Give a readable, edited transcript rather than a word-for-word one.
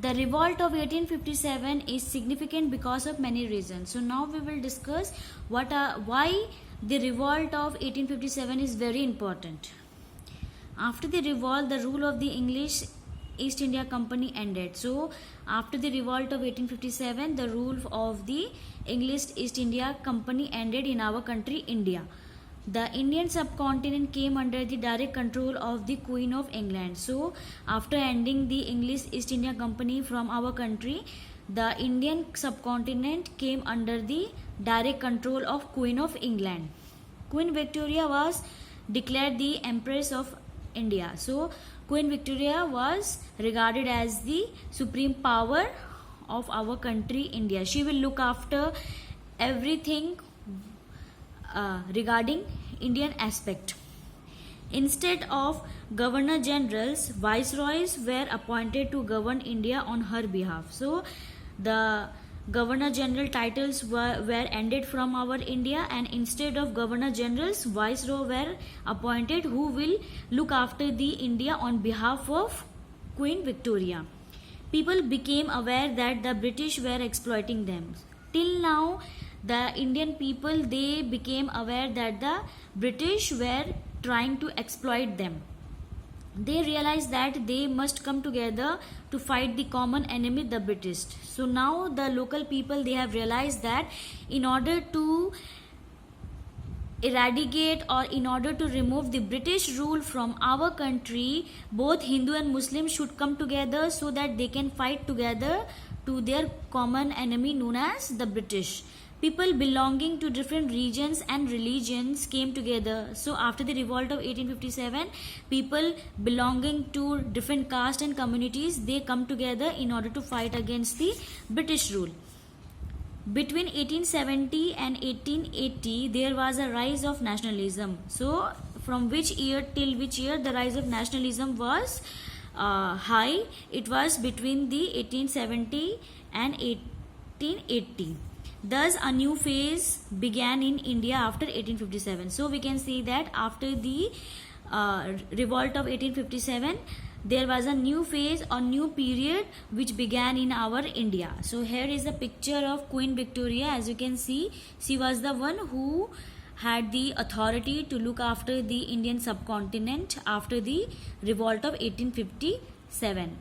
The revolt of 1857 is significant because of many reasons. So now we will discuss why the revolt of 1857 is very important. After the revolt, the rule of the English East India Company ended. So after the revolt of 1857, the rule of the English East India Company ended in our country, India. The Indian subcontinent came under the direct control of the Queen of England. So after ending the English East India Company from our country, the Indian subcontinent came under the direct control of Queen of England. Queen Victoria was declared the Empress of India. So Queen Victoria was regarded as the supreme power of our country, India. She will look after everything regarding Indian aspect. Instead of Governor Generals, Viceroys were appointed to govern India on her behalf. So the Governor General titles were ended from our India, and instead of Governor Generals, Viceroy were appointed who will look after the India on behalf of Queen Victoria. People became aware that the British were exploiting them. Till now, the Indian people, they became aware that the British were trying to exploit them. They realized that they must come together to fight the common enemy, the British. So now the local people, they have realized that in order to eradicate or in order to remove the British rule from our country, both Hindu and Muslim should come together so that they can fight together to their common enemy known as the British. People belonging to different regions and religions came together. So after the revolt of 1857, people belonging to different castes and communities, they come together in order to fight against the British rule. Between 1870 and 1880, there was a rise of nationalism. So from which year till which year the rise of nationalism was high? It was between the 1870 and 1880. Thus, a new phase began in India after 1857. So, we can see that after the revolt of 1857, there was a new phase or new period which began in our India. So, here is a picture of Queen Victoria. As you can see, she was the one who had the authority to look after the Indian subcontinent after the revolt of 1857.